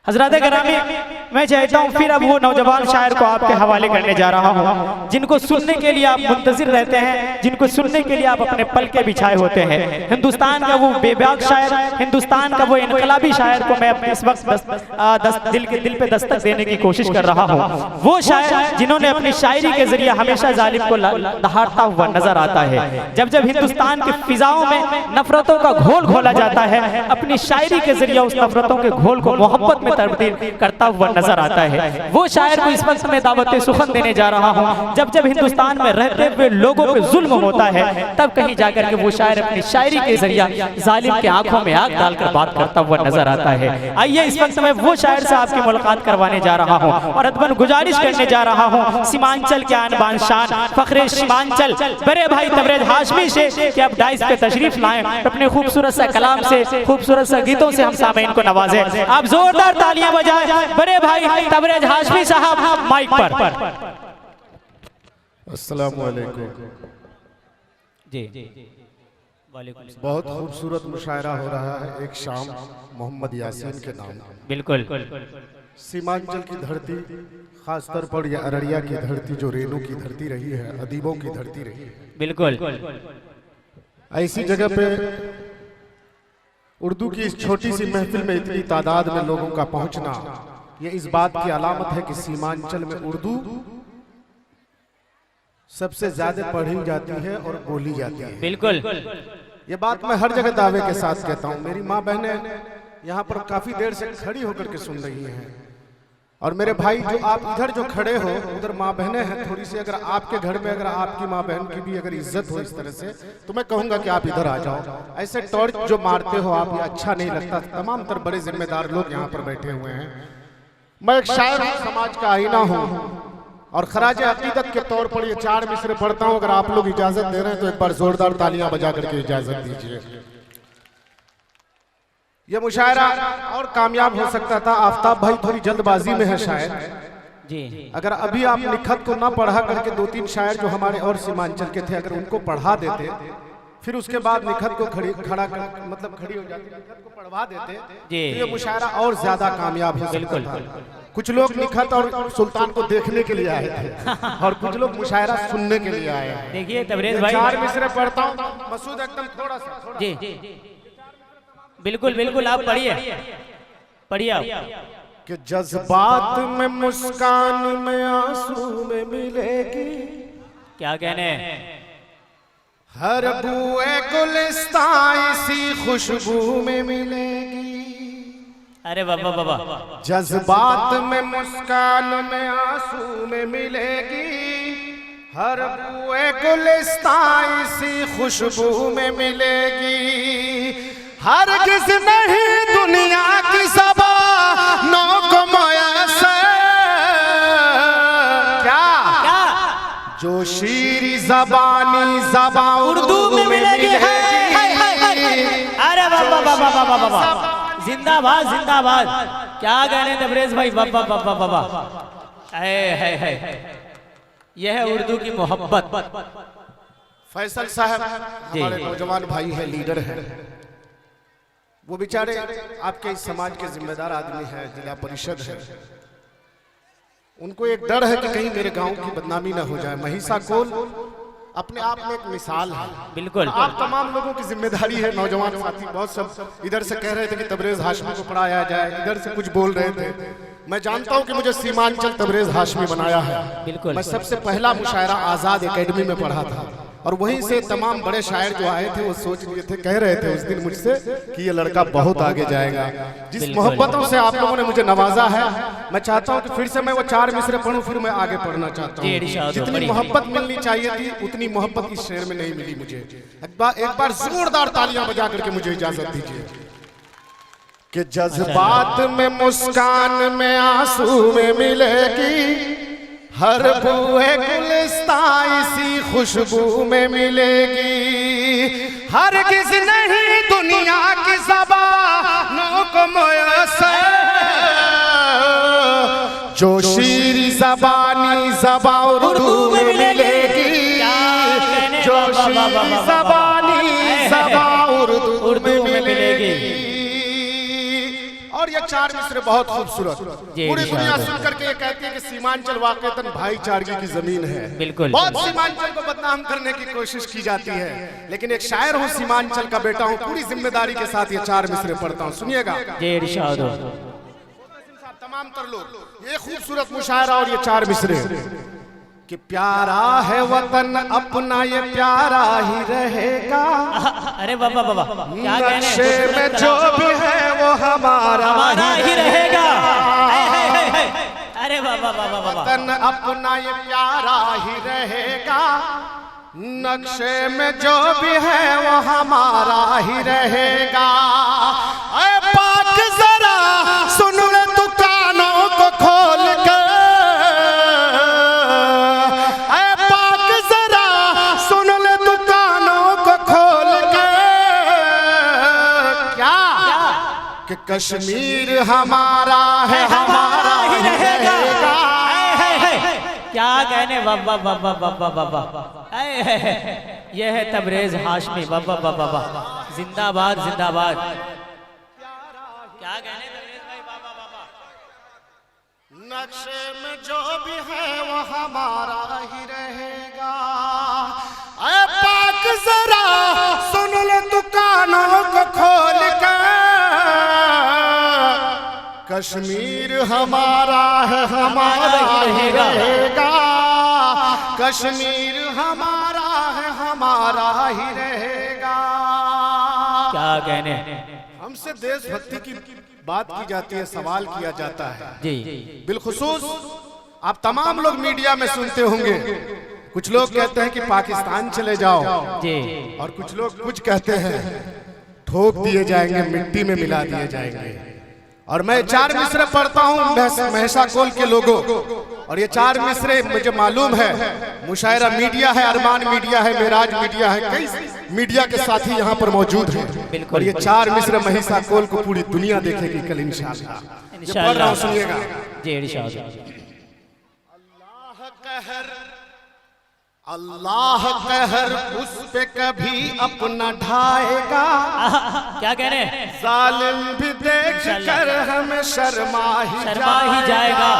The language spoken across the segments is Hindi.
हज़रात गिरामी, मैं चाहता हूँ फिर अब वो नौजवान शायर को आपके हवाले करने जा रहा हूँ जिनको सुनने के लिए आप मुंतज़िर रहते हैं, जिनको सुनने के लिए आप अपने पल के बिछाए होते हैं। हिंदुस्तान का वो बेबाक शायर, हिंदुस्तान का वो इनकलाबी शायर को मैं इस वक्त दिल पे दस्तक देने की कोशिश कर रहा हूँ। वो शायर जिन्होंने अपनी शायरी के जरिए हमेशा जालिम को दहाड़ता हुआ नजर आता है। जब जब हिंदुस्तान की फिजाओं में नफरतों का घोल घोला जाता है, अपनी शायरी के जरिए उस नफरतों के घोल को मोहब्बत में तब्दील करता हुआ नजर आता है। वो शायर को इस वक्त मैं दावत सुखन देने जा रहा हूँ। जब जब हिंदुस्तान में रहते हुए लोगों पे जुल्म होता है, तब कहीं जाकर के वो शायर अपनी शायरी के जरिए जालिम के आंखों में आग डालकर बात करता हुआ नजर आता है। आइए इस वक्त मैं वो शायर से आपकी मुलाकात करवाने जा रहा हूँ और अदबन गुजारिश करने जा रहा हूँ सीमांचल के आन बान शान फखरे सीमांचल बड़े भाई तबरेज हाशमी से कि आप डाइस पे तशरीफ लाएं, अपने खूबसूरत सा कलाम से, खूबसूरत सा गीतों से हम सामईन को नवाजें। आप जोरदार तालियां बजाएं बड़े भाई तबरेज हाशमी साहब माइक पर। अस्सलाम वालेकुम जी बहुत खूबसूरत मुशायरा हो रहा है एक शाम मोहम्मद यासीन के नाम। बिल्कुल सीमांचल की धरती, खासतौर पर यह अररिया की धरती जो रेनू की धरती रही है, अदीबों की धरती रही है। बिल्कुल ऐसी जगह पे उर्दू की इस छोटी सी महफिल में इतनी तादाद में लोगों का पहुंचना, ये इस बात की अलामत है कि सीमांचल में उर्दू सबसे ज्यादा पढ़ी जाती है और बोली जाती है। बिल्कुल ये बात मैं हर जगह दावे के साथ कहता हूँ। मेरी माँ बहनें यहाँ पर काफी देर से खड़ी होकर के सुन रही हैं और मेरे भाई जो आप इधर जो खड़े हो उधर माँ बहनें हैं, थोड़ी सी अगर आपके घर में अगर आपकी माँ बहन की भी अगर इज्जत हो इस तरह से, तो मैं कहूँगा कि आप इधर आ जाओ। ऐसे टॉर्च जो मारते हो आप, ये अच्छा नहीं लगता। तमाम तर बड़े जिम्मेदार लोग यहाँ पर बैठे हुए हैं। मैं एक शायर हूँ, समाज का आईना हूँ और खराज अकीदत के तौर पर ये 4 मिसरे पढ़ता हूँ। अगर आप लोग इजाजत दे रहे हैं तो एक बार जोरदार तालियां बजा करके इजाजत दीजिए। ये मुशायरा और कामयाब हो सकता था। आफ्ताब भाई थोड़ी जल्दबाजी में है शायद जी। अगर अभी आप निखत को ना पढ़ा करके 2-3 शायर जो हमारे और सीमांचल के थे, अगर उनको पढ़ा देते, फिर उसके बाद निखत को खड़ा कर मतलब खड़ी हो जाती, निखत को पढ़वा देते, तो ये मुशायरा और ज्यादा कामयाब हो सकता था। कुछ लोग निखत और सुल्तान को देखने के लिए आए थे और कुछ लोग मुशायरा सुनने के लिए आए हैं। देखिए तबरेज भाई 4 मिसरे पढ़ता हूँ मसूद, एकदम थोड़ा सा जी। बिल्कुल बिल्कुल आप पढ़िए पढ़िए कि जज्बात में मुस्कान में आंसू में मिलेगी, क्या कहने हर बुए गुलिस्तां इसी खुशबू में मिलेगी। अरे बाबा बाबा, जज्बात में मुस्कान में आंसू में मिलेगी, हर बुए गुलिस्तां इसी खुशबू में मिलेगी। हर किस नहीं दुनिया की ज़बानों को मयसर, क्या जो शीरी ज़बानी ज़बां उर्दू में मिलेगी। अरे बाबा बाबा बाबा बाबा, जिंदाबाद जिंदाबाद, क्या कहने तबरेज भाई, बाबा बाबा बाबा। है यह है उर्दू की मोहब्बत। फैसल साहब हमारे नौजवान भाई है, लीडर है, वो बेचारे आपके इस समाज के जिम्मेदार आदमी हैं, जिला परिषद है। उनको एक डर है कि कहीं मेरे गांव की बदनामी ना हो जाए। महिषा कोल अपने आप में एक मिसाल है। बिल्कुल आप तमाम लोगों की जिम्मेदारी है। नौजवान साथी बहुत सब इधर से कह रहे थे कि तबरेज हाशमी को पढ़ाया जाए, इधर से कुछ बोल रहे थे। मैं जानता हूं कि मुझे सीमांचल तबरेज हाशमी बनाया है। बिल्कुल मैं सबसे पहला मुशायरा आजाद एकेडमी में पढ़ा था और वहीं से तमाम बड़े शायर जो आए थे वो सोच लिए थे, कह रहे थे उस दिन मुझसे कि ये लड़का बहुत आगे जाएगा। जिस मोहब्बतों से आप लोगों ने मुझे नवाजा है, मैं चाहता हूं कि फिर से मैं वो 4 मिसरे पढ़ूं, फिर मैं आगे पढ़ना चाहता हूं। जितनी मोहब्बत मिलनी चाहिए थी उतनी मोहब्बत इस शेर में नहीं मिली मुझे। एक बार जोरदार तालियां बजा करके मुझे इजाजत दीजिए कि जज्बात में मुस्कान में आंसू में मिलेगी, हर बुए गुलिस्तां इसी खुशबू में मिलेगी। हर किस नहीं दुनिया की ज़बानों को मयसर, जो शीरी ज़बानी ज़बां उर्दू में मिलेगी, जो शीरी ज़बानी ज़बां उर्दू में मिलेगी। और और ये चार मिसरे बहुत खूबसूरत, पूरी दुनिया सुनकर के ये कहती है कि सीमांचल वाकईतन भाईचारगी की जमीन है। बिल्कुल। बहुत सीमांचल को बदनाम करने की कोशिश की जाती है, लेकिन एक शायर हूँ, सीमांचल का बेटा हूँ, पूरी जिम्मेदारी के साथ ये चार मिसरे पढ़ता हूँ, सुनिएगा। तमाम तर लोग ये खूबसूरत मुशायरा और ये चार मिसरे कि प्यारा है वतन अपना ये प्यारा ही रहेगा। अरे बाबा बाबा क्या नक्शे में जो भी है वो हमारा ही रहेगा। अरे बाबा बाबा बाबा वतन अपना ये प्यारा ही रहेगा, नक्शे में जो भी है वो हमारा ही रहेगा। ऐ पाक जरा सुन ले तू कानों को खोल कर, ऐ पाक जरा सुन ले तू कानों को खोल कर, क्या कि कश्मीर हमारा है, हमारा ही रहेगा। क्या कहने बाबा बाबा बाबा बाबा, यह है तबरेज हाशमी बाबा बाबा बाबा, जिंदाबाद जिंदाबाद। क्या कहने तबरेज भाई बाबा बाबा, नक्शे में जो भी है वो हमारा ही रहेगा। ऐ पाक जरा सुन ले तू कानों को खोल कर, कश्मीर हमारा है, हमारा ही रहेगा। कश्मीर हमारा है, हमारा ही रहेगा। क्या कहने, हमसे देशभक्ति की बात की जाती है, सवाल किया जाता है जी। बिलखुसूस आप तमाम लोग मीडिया में सुनते होंगे, कुछ लोग कहते हैं कि पाकिस्तान चले जाओ जी, और कुछ लोग कुछ कहते हैं ठोक दिए जाएंगे, मिट्टी में मिला दिए जाएंगे। और मैं चार मिसरे पढ़ता हूँ महसा कोल के लोगों, और ये चार मिसरे मुझे मालूम है मुशायरा मीडिया है, अरमान मीडिया है, मेराज मीडिया है, कई मीडिया के साथी यहाँ पर मौजूद हैं। और ये चार मिसरे महिसा कोल को पूरी दुनिया देखेगी कल इंशाअल्लाह। पढ़ रहा हूँ, सुनिएगा जी इरशाद। अल्लाह कहर उस पे कभी अपना ढाएगा। क्या कह रहे हैं, जालिम भी देख कर हमें शर्मा ही जाएगा।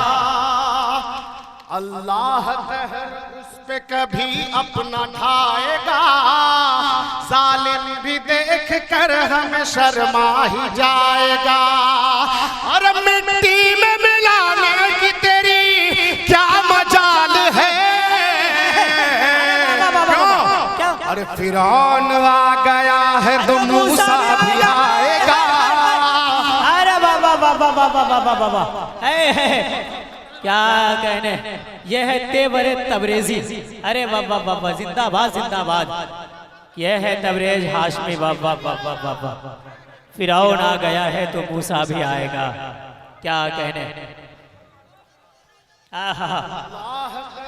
अल्लाह कहर उस पे कभी अपना ढाएगा, जालिम भी देख कर हमें शर्मा ही जाएगा। और मिट्टी में मिलाने की तेरी क्या मजाल है, अरे फिरौन आ गया है तो मूसा भी आएगा। अरे बाबा बाबा बाबा बाबा बाबा, क्या कहने, यह है तेवरे तबरेजी। अरे बाबा बाबा जिंदाबाद जिंदाबाद। यह है तबरेज हाशमी बाबा बाबा बाबा, फिरौन आ गया है तो मूसा भी आएगा। क्या कहने,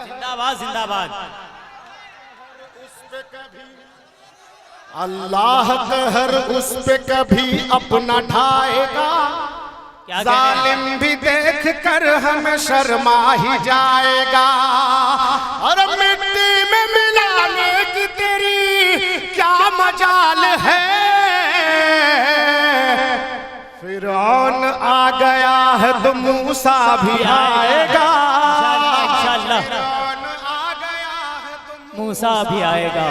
जिंदाबाद जिंदाबाद। अल्लाह कहर उस पे कभी अपना ढाएगा, जालिम भी देख कर हमें शर्मा ही जाएगा। और मिट्टी में मिलाने की तेरी क्या मजाल है, फिरौन आ गया है तो मूसा भी आएगा। इंशाअल्लाह फिरौन आ गया है तो मूसा भी आएगा।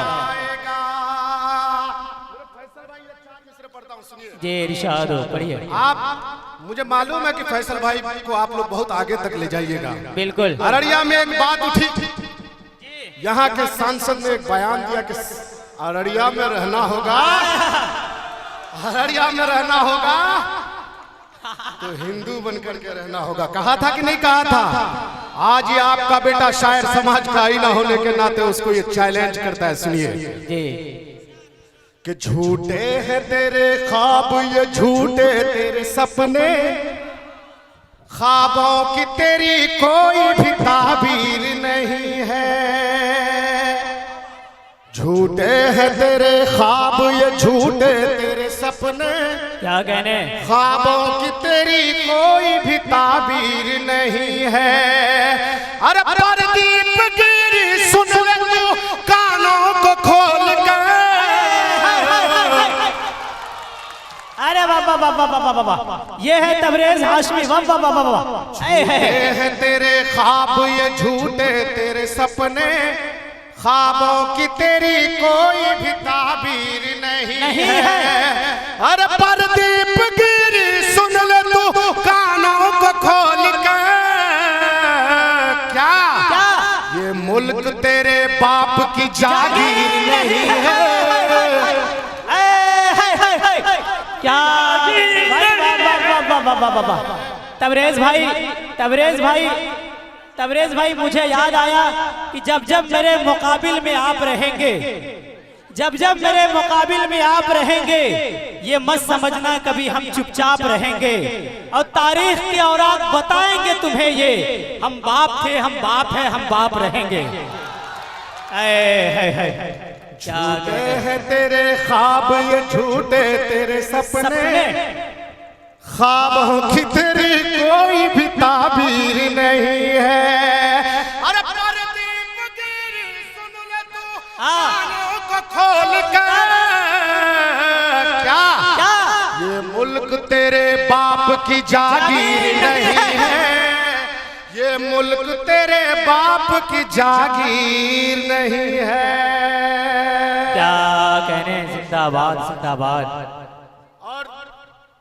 जी इरशाद हो, पढ़िए। आप मुझे मालूम है कि फैसल भाई को आप लोग बहुत आगे तक ले जाइएगा। बिल्कुल। अररिया में एक बात उठी, यहाँ के सांसद ने एक बयान दिया कि अररिया में रहना होगा, अररिया में रहना होगा तो हिंदू बनकर के रहना होगा। कहा था कि नहीं कहा था? आज ये आपका बेटा शायर समाज का आईना होने के नाते उसको ये चैलेंज करता है। सुनिए जी, कि झूठे हैं तेरे ख्वाब, ये झूठे तेरे सपने, ख्वाबों की तेरी कोई भी ताबीर नहीं है। झूठे हैं तेरे ख्वाब, ये झूठे तेरे सपने, क्या कहने, ख्वाबों की तेरी कोई भी ताबीर नहीं है। अरे परदीप गिरी सुन ले तू कानों को खोल कर, अरे अरे वाह वाह वाह वाह वाह वाह, ये है तबरेज हाशमी, वाह वाह वाह वाह। ये है तेरे ख्वाब ये झूठे तेरे सपने, ख्वाबों की तेरी कोई भी ताबीर नहीं है। अरे परदीप गिरी सुन ले तू कानों को खोल कर, क्या ये मुल्क तेरे बाप की जागीर नहीं है। क्या तबरेज भाई, तबरेज भाई, तबरेज भाई, मुझे याद आया कि जब जब मेरे मुकाबिल में आप रहेंगे, जब जब मेरे मुकाबिल में आप रहेंगे, ये मत समझना कभी हम चुपचाप रहेंगे, और तारीख के औरात बताएंगे तुम्हें ये, हम बाप थे, हम बाप है, हम बाप रहेंगे। झूठे हैं तेरे ख्वाब ये झूठे तेरे सपने, ख्वाबों की तेरी कोई भी ताबीर नहीं है। अरे परदीप गिरी सुन ले तू कानों को खोल कर, क्या ये मुल्क तेरे बाप की जागीर नहीं है, ये मुल्क तेरे बाप की जागीर नहीं है। क्या कहने, जिंदाबाद जिंदाबाद। और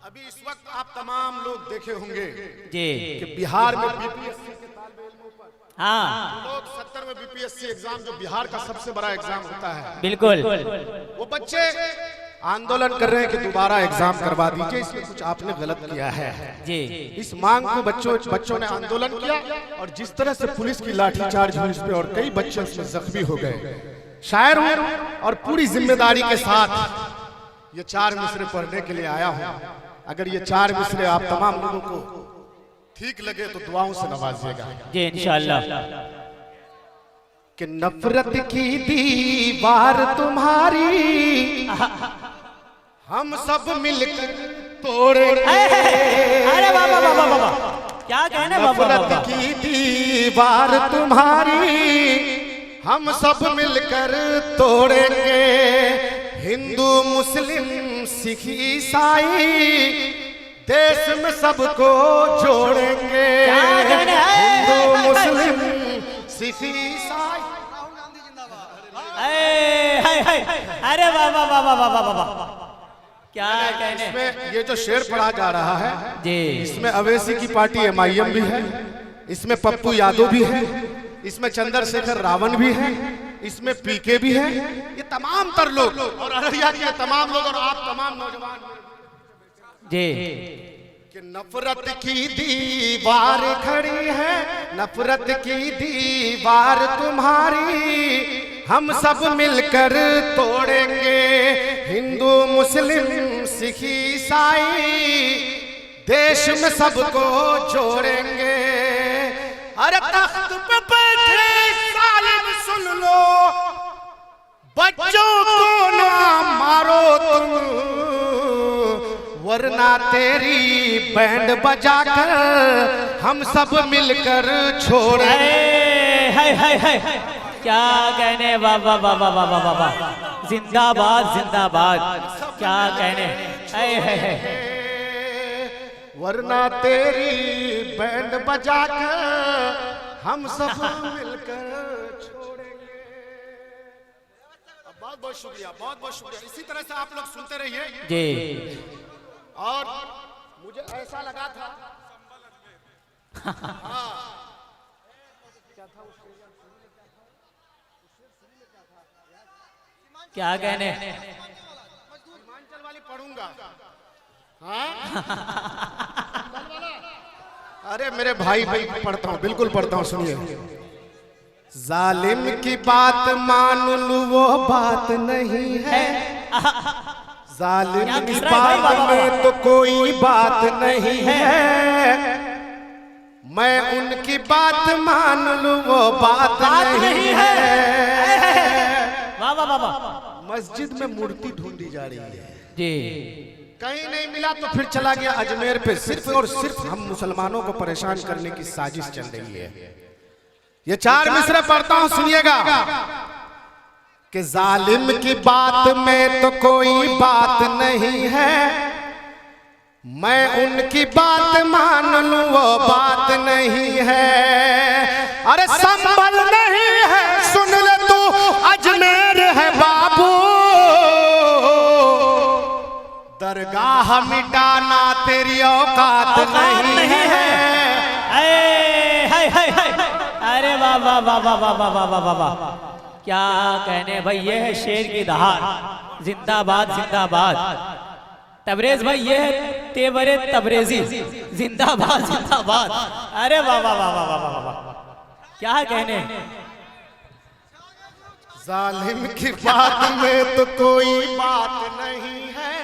अभी इस वक्त आप तमाम लोग देखे होंगे जी कि बिहार में बीपीएससी के तालिब इल्मों पर हाँ लोग 70 में बीपीएससी एग्जाम जो बिहार का सबसे बड़ा एग्जाम होता है, बिल्कुल, वो बच्चे आंदोलन कर रहे हैं कि दोबारा एग्जाम करवा दीजिए, इसमें कुछ आपने गलत किया है जी। इस मांग को बच्चों ने आंदोलन किया, और जिस तरह से पुलिस की लाठीचार्ज हुई इस पे, और कई बच्चे उसमें जख्मी हो गए। शायर हूं और पूरी जिम्मेदारी के साथ ये 4 मिसरे पढ़ने के लिए आया हूं। अगर ये 4 मिसरे आप तमाम लोगों को ठीक लगे तो दुआओं से नवाजिएगा जी इंशाअल्लाह। कि नफरत की दीवार तुम्हारी हम सब मिलकर तोड़ेंगे। अरे बाबा बाबा बाबा, क्या कहने बाबा। नफरत की दीवार तुम्हारी हम सब मिलकर तोड़ेंगे, हिंदू मुस्लिम सिख ईसाई देश में सबको जोड़ेंगे। हिंदू मुस्लिम सिख ईसाई। अरे बाबा बाबा बाबा बाबा, क्या कहने। इसमें ये जो शेर पढ़ा जा रहा है जी, इसमें अवैसी की पार्टी MIM भी है, इसमें पप्पू यादव भी है, इसमें चंद्रशेखर रावण भी है, इसमें PK भी है, ये तमाम तर लोग और अररिया के तमाम लोग और आप तमाम नौजवान जी। कि नफरत की दीवार खड़ी है, नफरत की दीवार तुम्हारी हम सब मिलकर तोड़ेंगे, हिंदू मुस्लिम सिख ईसाई देश में सबको जोड़ेंगे। अरे तख्त पे बैठे सालिम सुन लो, बच्चों को ना मारो तुम, वरना तेरी बैंड बजाकर हम सब मिलकर छोड़ेंगे। क्या कहने बाबा बाबा बाबा बाबा, जिंदाबाद जिंदाबाद। क्या कहने, वरना तेरी बैंड बजाकर हम सब मिलकर छोड़ेंगे। बहुत बहुत शुक्रिया, बहुत बहुत शुक्रिया। इसी तरह से आप लोग सुनते रहिए जी। और मुझे ऐसा लगा था क्या कहने, हिमाचल वाली पढ़ूंगा। हाँ अरे मेरे भाई पढ़ता हूँ, बिल्कुल पढ़ता हूँ, सुनिए। जालिम की बात मान लूं वो बात नहीं है, जालिम की बात में तो कोई बात नहीं है, मैं उनकी बात मान लूं वो बात नहीं है। वाह वाह वाह। मस्जिद में मूर्ति ढूंढी जा रही है जी, कहीं नहीं मिला तो फिर चला गया अजमेर पे, सिर्फ और सिर्फ हम मुसलमानों को परेशान करने की साजिश चल रही है। ये 4 मिसरे पढ़ता हूं, सुनिएगा। कि जालिम की बात में तो कोई बात नहीं है, मैं उनकी बात मान लूं वो बात नहीं है, अरे संभल नहीं है सुन ले तू अजमेर है बाबू, दरगाह मिटाना तेरी औकात नहीं है। अरे वाह वाह वाह वाह वाह वाह वाह वाह वाह, क्या कहने भाई, ये है शेर की दहाड़, जिंदाबाद जिंदाबाद। तबरेज भाई ये है तेवरे तबरेजी, जिंदाबाद जिंदाबाद। अरे वाह वाह वाह वाह वाह वाह, क्या कहने। जालिम की बात में तो कोई बात नहीं है,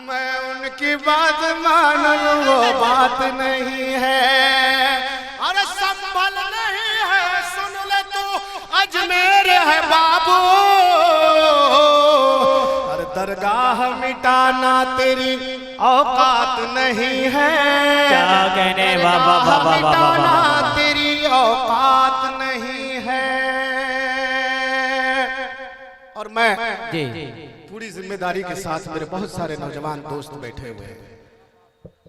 मैं उनकी बात मान लूं वो बात नहीं है, अरे संभल नहीं है सुन ले तू अजमेर है बाबू, अरे दरगाह मिटाना तेरी औकात नहीं है, क्या कहने, वाह वाह वाह वाह वाह मिटाना तेरी औकात नहीं है। और मैं जी पूरी जिम्मेदारी के साथ, मेरे बहुत सारे नौजवान दोस्त बैठे हुए हैं,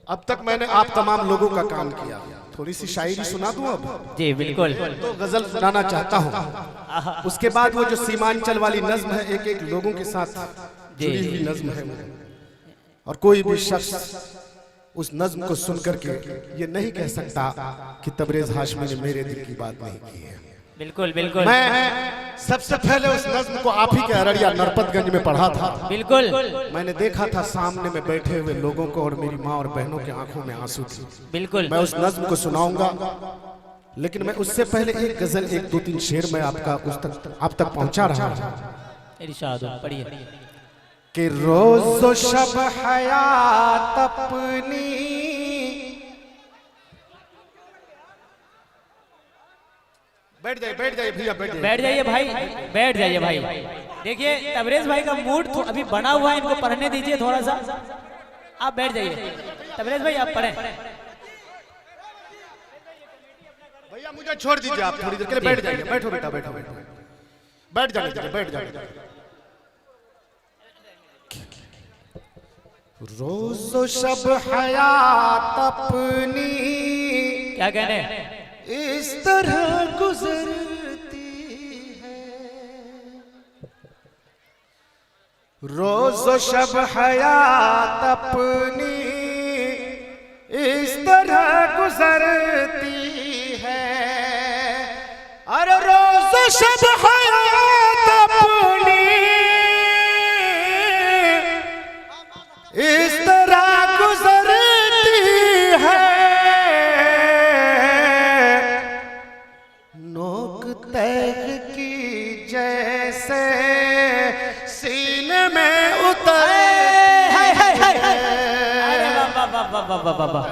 अब तक मैंने आप तमाम लोगों का काम किया, थोड़ी सी शायरी सुना दूं अब? जी बिल्कुल। तो गजल सुनाना चाहता हूं, उसके बाद वो जो सीमांचल वाली नज्म है, एक एक लोगों के साथ जुड़ी हुई नज्म है, और कोई भी शख्स उस नज्म को सुन करके ये नहीं कह सकता कि तबरेज हाशमी ने मेरे दिल की बात नहीं की है। बिल्कुल बिल्कुल। मैं सबसे पहले उस नज्म को आप ही के अररिया नरपतगंज में पढ़ा था। बिल्कुल। मैंने देखा था सामने में बैठे हुए लोगों को, और मेरी माँ और बहनों की आंखों में आंसू थे। बिल्कुल। मैं उस नज्म को सुनाऊंगा, लेकिन मैं उससे पहले एक गजल, एक दो तीन शेर मैं आप तक पहुंचा रहा हूं। इरशाद पढ़िए। कि रोज़ो शब हयात अपनी बैठ जाइए भैया, बैठ जाइए भाई, बैठ जाइए भाई। देखिए तबरेज भाई का मूड तो अभी बना हुआ है, इनको पढ़ने दीजिए थोड़ा सा। आप बैठ जाइए तबरेज भाई, आप पढ़ें। भैया मुझे छोड़ दीजिए, आप थोड़ी देर के लिए बैठ जाइए। बैठो बेटा, बैठो बैठ जाइए, बैठ जाइए। रोज़ो शब हयात अपनी, क्या कहने, इस तरह गुजरती है, रोज़ो शब हयात अपनी इस तरह गुजरती है, अरे रोज़ो शब हयात अपनी इस तरह गुजरती है, नोक तैग की जैसे सीने में उतरती है। अरे वाह वाह वाह वाह वाह वाह,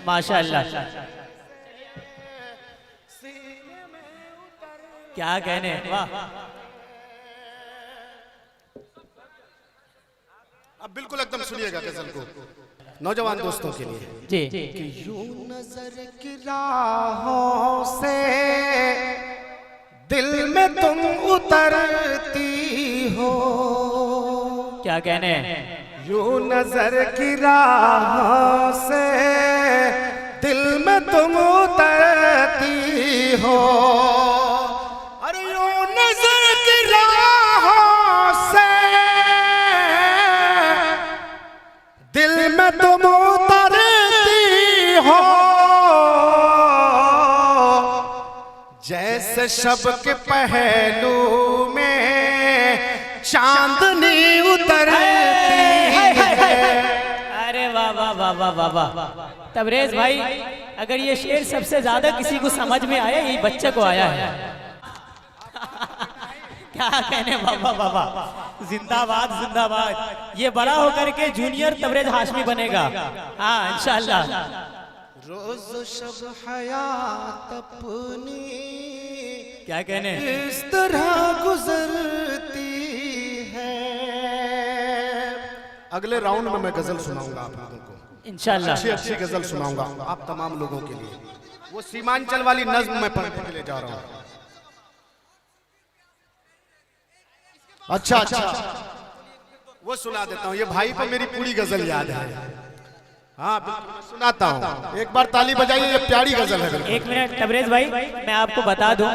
माशाअल्लाह। क्या कहने, वाह। अब बिल्कुल एकदम सुनिएगा गजल को नौजवान दोस्तों के लिए। जी। कि यूं नजर की राहों से दिल में तुम उतरती हो, क्या कहने, यूं नजर की राहों से दिल में तुम उतरती हो, अरे यूं नजर की राहों से दिल में तुम उतरती हो, जैसे शब के पहलू में चांदनी उतरती है। अरे वाह वाह वाह वाह वाह वाह। तबरेज भाई, अगर ये शेर सबसे ज्यादा किसी को समझ में आया, ये बच्चे को आया है। क्या कहने, वाह वाह वाह वाह, जिंदाबाद जिंदाबाद। ये बड़ा होकर के जूनियर तबरेज हाशमी बनेगा, हाँ इंशाअल्लाह। रोज़ो शब हयात अपनी, क्या कहने, इस तरह गुजरती है। अगले राउंड में मैं गजल सुनाऊंगा आप लोगों को, इंशाअल्लाह। अच्छी गजल सुनाऊंगा आप तमाम लोगों के लिए। वो सीमांचल वाली नज्म में पढ़ने के लिए जा रहा हूं। अच्छा, वो सुना देता हूँ। ये भाई को मेरी पूरी गजल याद है। हाँ बिल्कुल, मैं सुनाता हूँ। एक बार ताली बजाइए, ये प्यारी गजल है बिल्कुल। एक मिनट तबरेज भाई, मैं आपको बता दूं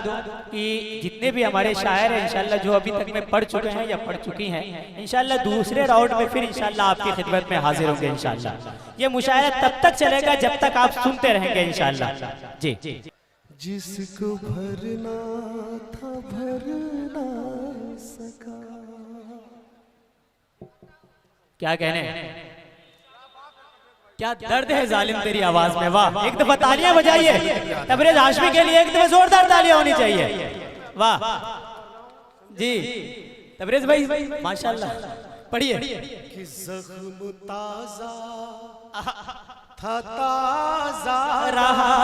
कि जितने भी हमारे शायर हैं इंशाल्लाह जो अभी तक में पढ़ चुके हैं या पढ़ चुकी हैं, इंशाल्लाह दूसरे राउंड में फिर इंशाल्लाह आपकी खिदमत में हाजिर होंगे इंशाल्लाह। ये मुशायरा तब तक चलेगा जब तक आप सुनते रहेंगे इंशाल्लाह। जी जिसको भरना था भर ना सका। क्या कहने, क्या दर्द है जालिम तेरी आवाज में। वाह, एक दफा तालियां बजाइए तबरेज हाशमी के लिए, एक दफा जोरदार तालियां होनी चाहिए। वाह जी तबरेज भाई माशाल्लाह, पढ़िए। कि जख्म ताजा था ताजा रहा,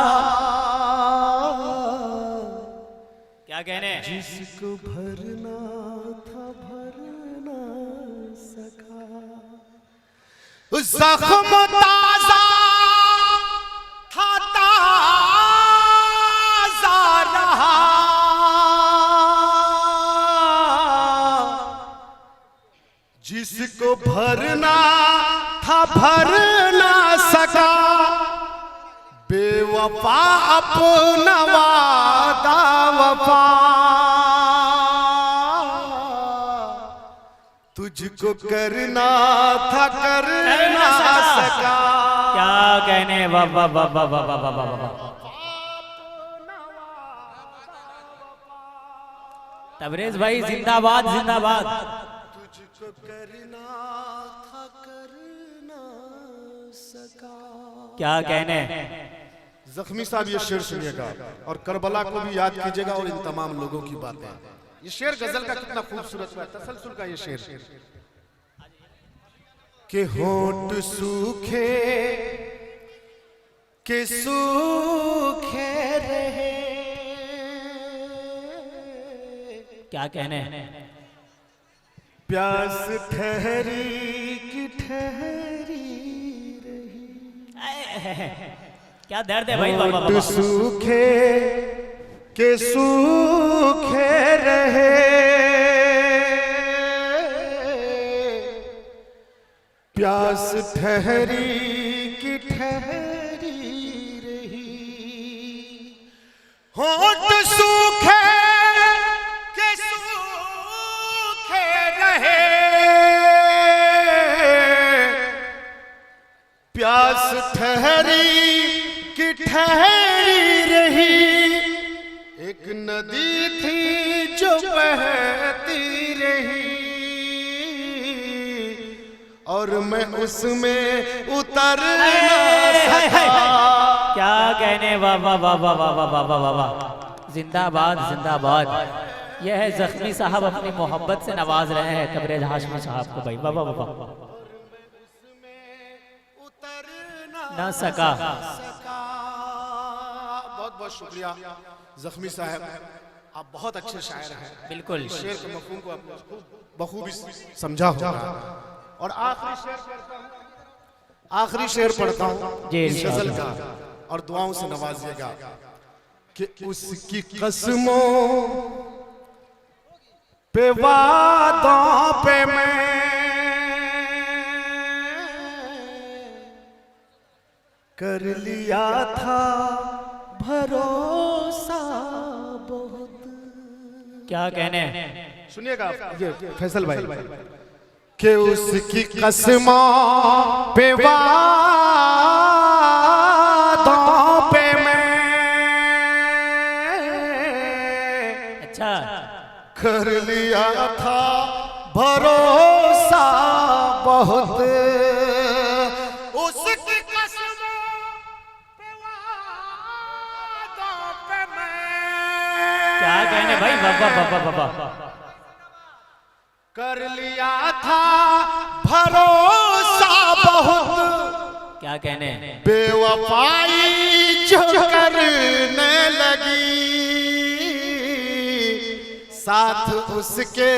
क्या कहने, जिसको भरना था भर ना सका। जख्म ताजा था ताजा रहा, जिसको भरना था भर ना सका। बेवफा अपना वादा वफा, तुझको करना था कर ना सका। क्या कहने, वाह वाह वाह वाह वाह वाह वाह वाह। तबरेज भाई जिंदाबाद जिंदाबाद। तुझको करना था कर ना सका। क्या कहने, जख्मी साहब ये शेर सुनिएगा और करबला को भी याद कीजिएगा और इन तमाम लोगों की बातें। ये शेर गजल का कितना खूबसूरत है, तसलसल का ये शेर। के होंठ सूखे के सूखे रहे, क्या कहने, प्यास ठहरी की ठहरी रही। क्या दर्द है भाई। वाह वाह होंठ वाह। सूखे के सूखे रहे, प्यास ठहरी की ठहरी रही। होंठ सूखे के सूखे रहे, प्यास ठहरी की ठहरी रही। एक नदी थी जो बहती रही, और मैं उसमें उतर ना सका। क्या कहने, वाह वाह वाह वाह वाह वाह वाह वाह वाह। जिंदाबाद जिंदाबाद। यह है जख्मी साहब अपनी मोहब्बत से नवाज रहे हैं तबरेज हाशमी साहब को भाई। वाह वाह वाह वाह। ना सका। बहुत बहुत शुक्रिया जख्मी साहब, आप बहुत अच्छे शायर हैं। बिल्कुल, शेर के मफहूम को आपने बखूबी समझा होगा। और आखिरी शेर पढ़ता हूँ इस गजल का, और दुआओं से नवाजिएगा। कि उसकी कसमों पे वादों पे मैं कर लिया था भरोसा बहुत। क्या कहने, सुनिएगा ये फैसल भाई। कि उसकी कसमों पे वादों पे मैं अच्छा कर लिया था भरोसा बहुत। उसकी कसमों पे वादों पे मैं क्या कहने भाई। वाह वाह वाह वाह वाह। कर लिया था भरोसा बहुत। क्या कहने, बेवफाई जो करने लगी, साथ उसके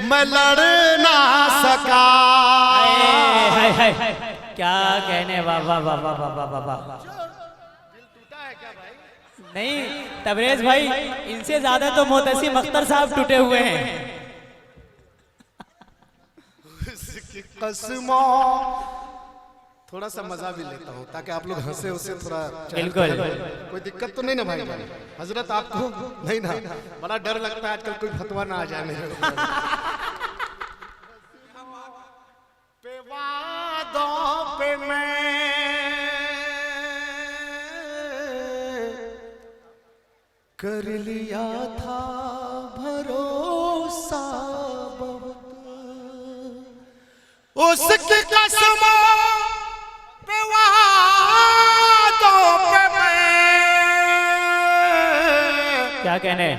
मैं लड़ ना सका। हाय हाय। क्या कहने, वाह वाह वाह वाह वाह वाह वाह। नहीं तबरेज भाई, इनसे ज्यादा तो मोहतसिम अख्तर साहब टूटे हुए हैं। कसमों, थोड़ा सा मजा भी लेता हूँ ताकि आप लोग हंसे उससे थोड़ा बिल्कुल। कोई दिक्कत तो नहीं ना भाई? हजरत आपको नहीं ना? बड़ा डर लगता है आजकल कोई फतवा ना आ जाए मेरे ऊपर। पे वादों पे मैं कर लिया था भरोसा बहुत, उसकी कसमों पे वादों पे मैं क्या कहने,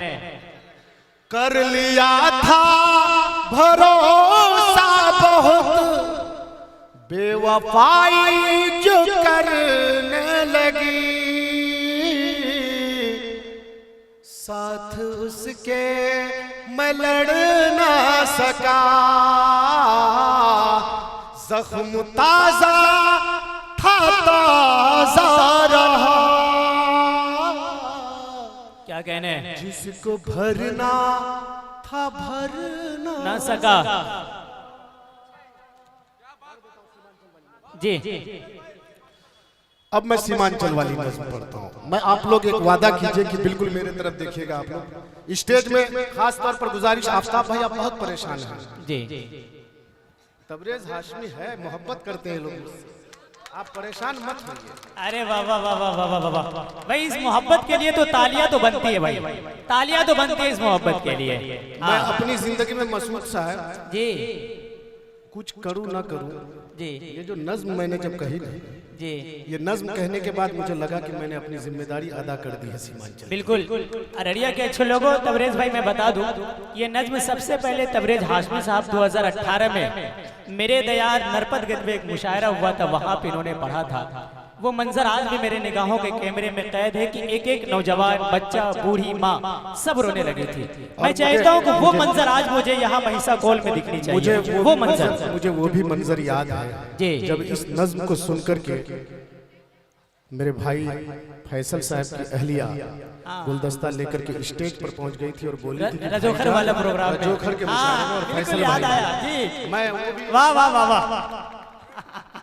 कर लिया था भरोसा बहुत, बेवफाई जो करने लगी, साथ उसके मैं लड़ ना सका, जख्म ताजा था ताजा रहा, क्या कहने, जिसको भरना था भरना ना सका। जी अब मैं सीमांचल वाली नज़्म पढ़ता हूँ। मैं आप लोग एक वादा कीजिए कि बिल्कुल मेरे तरफ देखिएगा। आप लोग स्टेज में खास तौर पर गुजारिश, आफ्ताब भाई आप बहुत परेशान हैं। जी तबरेज हाशमी है, मोहब्बत करते हैं लोग, आप परेशान मत होइए। अरे वाह वाह वाह वाह वाह वाह वाह भाई, इस मोहब्बत के लिए तो तालियां तो बनती है भाई, तालियां तो बनती है इस मोहब्बत के लिए। मैं अपनी जिंदगी में मसूद साहब जी कुछ करूँ ना करूँ, जी ये जो नज्म मैंने जब कही ना, जी ये नज्म कहने के बाद मुझे लगा कि मैंने अपनी जिम्मेदारी अदा कर दी है सीमांचल। बिल्कुल। अररिया के अच्छे लोगों, तबरेज भाई मैं बता दूं, ये नज्म सबसे पहले तबरेज हाशमी साहब 2018 में मेरे दयार नरपतगंज में एक मुशायरा हुआ था, वहां पे इन्होंने पढ़ा था। वो मंजर आज भी मेरे निगाहों के कैमरे में कैद है कि एक एक नौजवान, बच्चा, बूढ़ी माँ सब रोने लगी थी। मैं चाहता हूँ कि वो मंजर आज मुझे यहाँ महिषा कॉल में दिखनी चाहिए। मुझे वो भी मंजर याद है जी। जब इस नज्म को सुनकर के मेरे भाई फैसल साहब की अहलिया गुलदस्ता लेकर के स्टेज पर पहुंच गई थी और बोली थी रजोखर वाला प्रोग्राम में। रजोखर के मुशायरे में और फैसल याद भाई आया जी। मैं वो भी वाह वाह वाह वाह।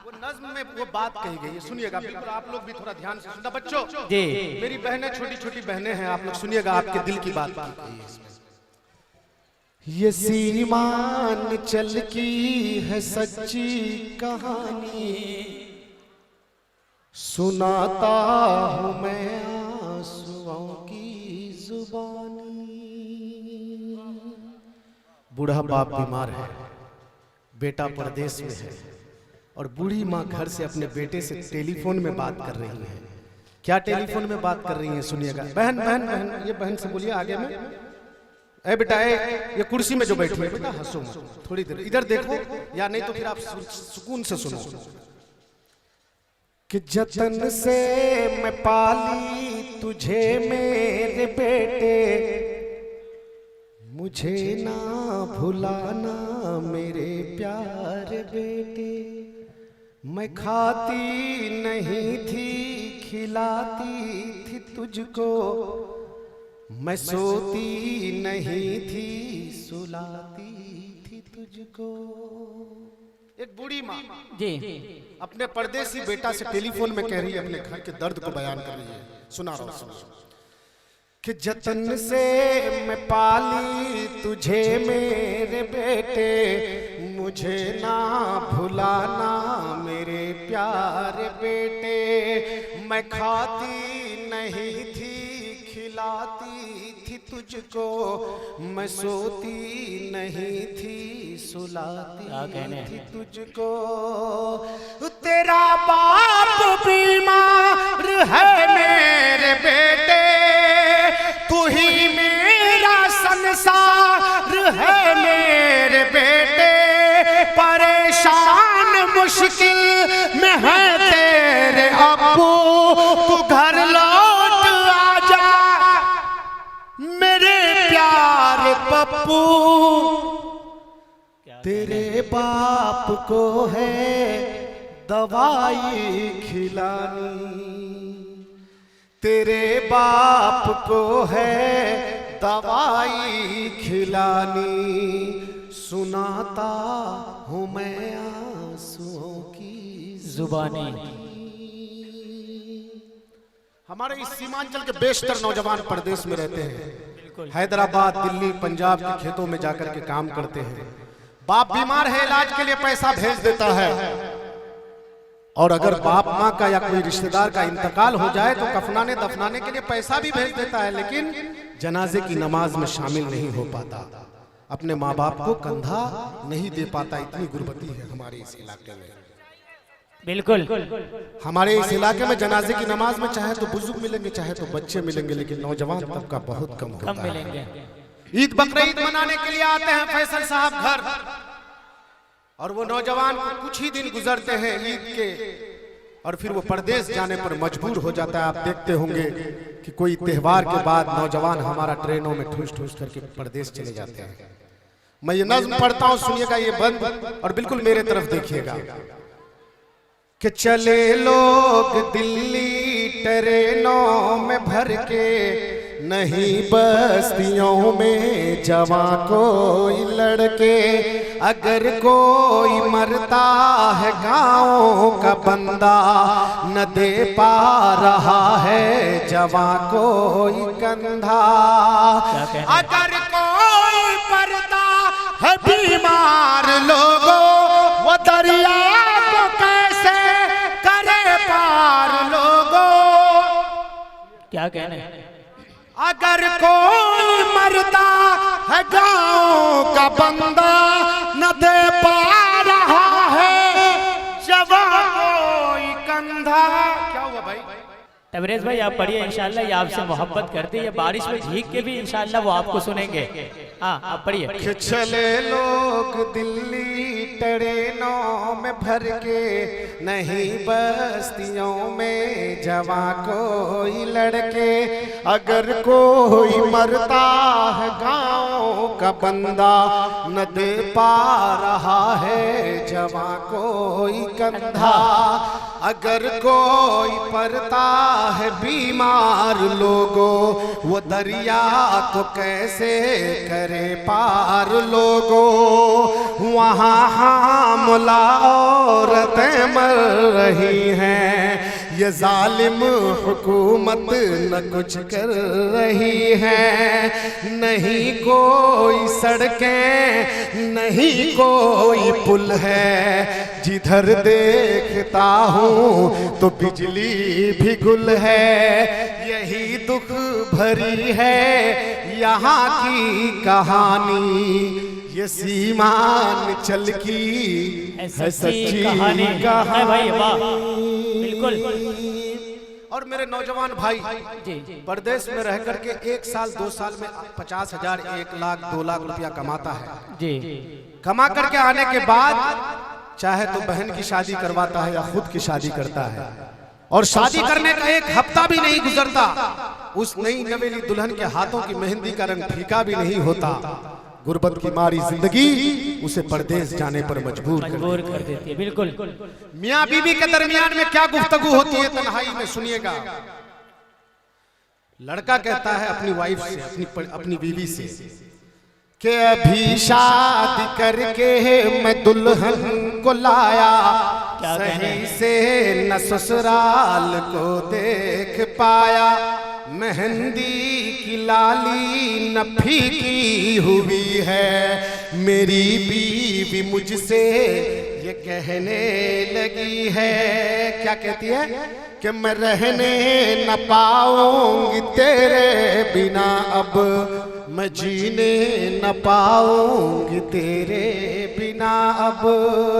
वो नज्म में वो बात कही गई है, सुनिएगा बिल्कुल। आप लोग भी थोड़ा ध्यान से सुनना बच्चों जी। मेरी बहनें, छोटी छोटी बहनें हैं, आप लोग सुनिएगा, आपके दिल की बात कही गई है इसमें। ये सीमांचल की है सच्ची कहानी, सुनाता हूँ मैं आंसुओं की जुबानी। बूढ़ा बाप बीमार है, बेटा परदेश में है और बूढ़ी माँ घर से अपने बेटे से टेलीफोन में बात कर रही है। क्या टेलीफोन में बात कर रही है सुनिएगा। बहन बहन बहन, ये बहन से बोलिए आगे में, ए बेटा ये कुर्सी में जो बैठी है बेटा हंसो मत, थोड़ी देर इधर देखो, या नहीं तो फिर आप सुकून से सुनो। कि जतन से मैं पाली तुझे मेरे बेटे, मुझे ना भुलाना मेरे प्यारे बेटे। मैं खाती नहीं थी खिलाती थी तुझको, मैं सोती नहीं थी सुलाती थी तुझको। एक बूढ़ी माँ जी अपने परदेसी बेटा से टेलीफोन में कह रही है, अपने घर के दर्द को बयान कर रही है। सुना रहा हूं कि जतन से मैं पाली तुझे मेरे बेटे, मुझे ना भुलाना मेरे प्यारे बेटे। मैं खाती नहीं थी खिलाती थी तुझको, मैं सोती नहीं थी सुलाती थी तुझको। तेरा बाप बीमार है मेरे बेटे, तू ही मेरा संसार है मेरे बेटे। परेशान मुश्किल में है तेरे अब्बू, तू घर लौट आजा मेरे प्यारे पप्पू। तेरे बाप को है दवाई खिलानी, तेरे बाप को है दवाई खिलानी। सुनाता हूँ मैं जुबानी। हमारे इस सीमांचल के बेशतर नौजवान प्रदेश में रहते हैं, हैदराबाद, दिल्ली, पंजाब के खेतों में जाकर के काम करते हैं। बाप बीमार है, इलाज के लिए पैसा भेज देता है, और अगर बाप माँ का या कोई रिश्तेदार का इंतकाल हो जाए तो कफनाने दफनाने के लिए पैसा भी भेज देता है, लेकिन जनाजे की नमाज में शामिल नहीं हो पाता, अपने माँ बाप को कंधा नहीं दे पाता। इतनी गुर्बती है हमारे इस इलाके में। बिल्कुल, हमारे इस इलाके में जनाजे की नमाज में चाहे तो बुजुर्ग मिलेंगे, चाहे तो बच्चे मिलेंगे, लेकिन नौजवान तबका बहुत कम होता है। मिलेंगे। ईद बकरीद मनाने के लिए आते हैं फैसल साहब घर, और वो नौजवान कुछ ही दिन गुजरते हैं ईद के, और फिर वो परदेश जाने पर मजबूर हो जाता है। आप देखते होंगे कि कोई त्योहार के बाद नौजवान हमारा ट्रेनों में ठूस ठूस करके परदेश चले जाते हैं। मैं ये नज्म पढ़ता हूँ, सुनिएगा ये बंद, और बिल्कुल मेरे तरफ देखिएगा कि चले लोग दिल्ली ट्रेनों में भर के, नहीं बस्तियों में जवां कोई लड़के, अगर कोई मरता है गाँव का बंदा, न दे पा रहा है जवां कोई कंधा, अगर कोई मरता है बीमार लोगों, वो दरिया को कैसे करे पार लोगों। क्या कहने, अगर कोई मरता है गाँव का बंदा, न दे पा रहा है जवां कोई कंधा। क्या हुआ भाई? तबरेज भाई आप पढ़िए, इंशाल्लाह ये आपसे मोहब्बत करते हैं, बारिश में भीग के भी इंशाल्लाह वो आपको सुनेंगे। हाँ आप पढ़िए। चले लोग दिल्ली ट्रेनों में भर के, नहीं बस्तियों में जवां कोई लड़के, अगर कोई मरता है गाँव का बंदा, न दे पा रहा है जवां कोई कंधा, अगर कोई पड़ता है बीमार लोगों, वो दरिया को कैसे करे पार लोगों। वहाँ हामला औरतें मर रही हैं, ये जालिम हुकूमत न कुछ कर रही है, नहीं कोई सड़कें नहीं कोई पुल है, जिधर देखता हूँ तो बिजली भी गुल है, यही दुख भरी है यहाँ की कहानी, ये सीमांचल की है सच्ची कहानी। भाई वाह, बिल्कुल। और मेरे नौजवान भाई परदेश में रह करके 1 साल 2 साल में 50,000 1 लाख 2 लाख रुपया कमाता है जी। कमा करके आने के बाद चाहे तो बहन की शादी करवाता है या खुद की शादी करता है, और शादी करने का 1 हफ्ता भी नहीं गुजरता, उस नई नवेली दुल्हन के हाथों की मेहंदी का रंग फीका भी नहीं होता। गुर्बत की मारी जिंदगी उसे परदेश जाने पर मजबूर कर देती है। बिल्कुल। मियाँ बीवी के दरमियान में क्या गुफ्तगू होती है तन्हाई में, सुनिएगा। लड़का कहता है अपनी वाइफ से, अपनी बीवी से कि अभी शादी करके मैं दुल्हन को लाया, सही से न ससुराल को देख पाया, मेहंदी की लाली न फीकी हुई है, मेरी बीवी मुझसे ये कहने लगी है। क्या कहती है? कि मैं रहने न पाऊंगी तेरे बिना, अब मैं जीने न पाऊंगी तेरे बिना अब।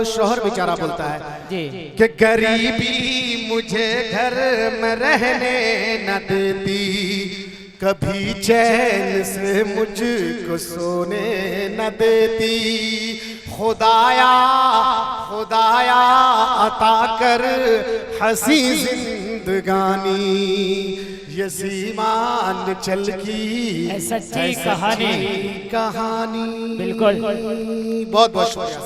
शोहर बेचारा बोलता है जी कि गरीबी मुझे घर में रहने न देती, कभी चैन से मुझको सोने न देती, खुदाया खुदाया अता कर हंसी जिंदगानी, ये सीमांचल की सच्ची कहानी। कहानी। बिल्कुल। बहुत बहुत शुक्रिया।